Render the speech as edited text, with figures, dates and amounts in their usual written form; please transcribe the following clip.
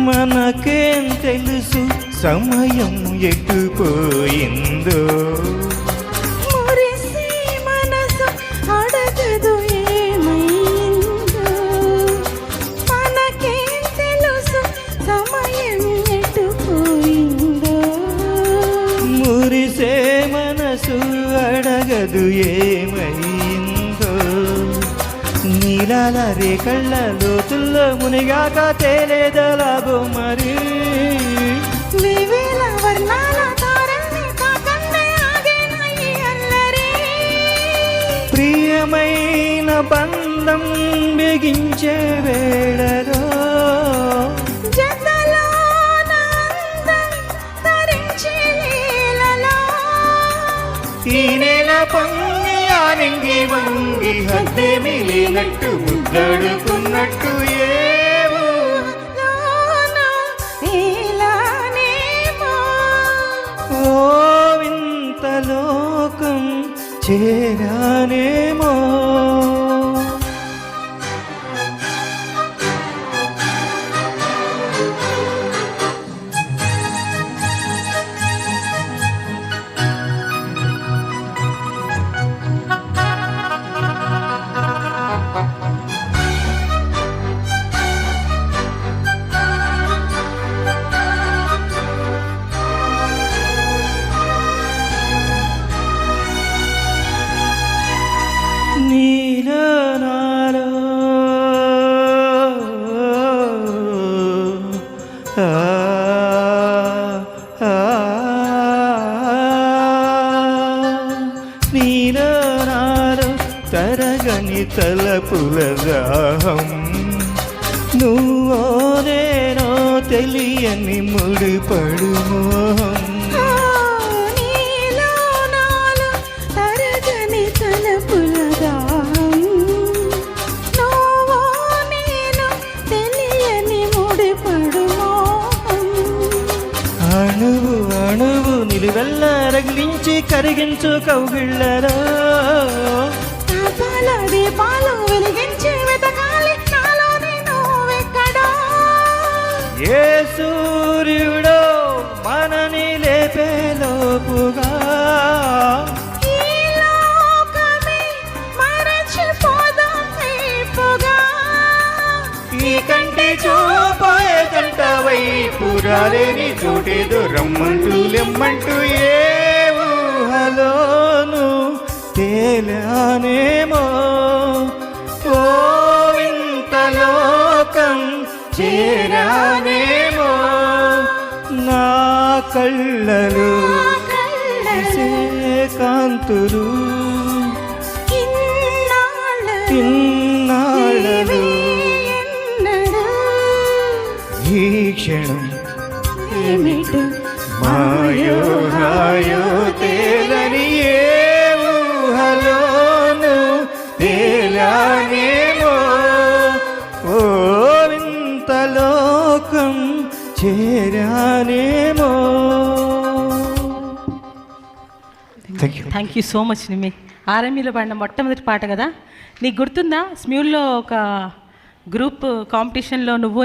మనకేం తెలుసు సమయం ఎటుపోయిందో, మురిసి మనసు అడగదు ఏమైందో. మనకేం తెలుసు సమయం ఎటుపోయిందో, మురిసే మనసు అడగదు ఏమైందో. నీలాల రేకళ్ళ లోతుల్లో మునిగాక తేలేదలాగో మరి, వేవేల వర్ణాల తారల్ని తాకందే ఆగేనా ఈ అల్లరి. ప్రియమైన బంధం బిగించే వేళలో, జతలో నా అందం తరించే లీలలో. ఈ నెల పొంగి ఆనింగి వంగి హద్దే మిలినట్టు ముద్దడుకున్నట్టు ఏవో లోనా ఇలానేమో. ఓ వింత లోకం చేరానేమో. నీలో నాలో ఆ, ఆ, నీలో నాలో తరగని తలపుల దాహం, నువ్వో నేనో తెలియని ముడిపడు మోహం. నీలో నాలో తరగని తలపుల దాహం, నువ్వో నేను తెలియని ముడిపడు మోహం. అణువు అణువు నిలువెల్ల రగిలించి కరిగించు కౌగిళ్ళలో, తాపాల దీపాలు వెలిగించి వెతకాలి నాలోని నువ్వెక్కడో. ఏ సూర్యుడో మనని లేపేలోపుగా, ఈ లోకమే మరచిపోదాం వైపుగా. ఈ కంటి చూపాయ కంట వైపు రాలేని చోటేదో రమ్మంటూ లెమ్మంటూ ఏ ఊహలోను తేలానేమో. ఓ వింత లోకం చేరానేమో. నా కళ్ళలు కళ్ళలో కాంతులు ఇన్నాళ్ళలో ఇన్నాళ్ళలు ఎన్నడూ ఈ క్షణం ఏమిటో మాయో హాయో తేలని ఏ ఊహలోను తేలానేమో. ఓ వింత లోకం చేరానేమో. థ్యాంక్ యూ సో మచ్ నిమి. ఆర్ఎంఈలో పాడిన మొట్టమొదటి పాట కదా, నీకు గుర్తుందా? స్మ్యూల్లో ఒక గ్రూప్ కాంపిటీషన్లో నువ్వు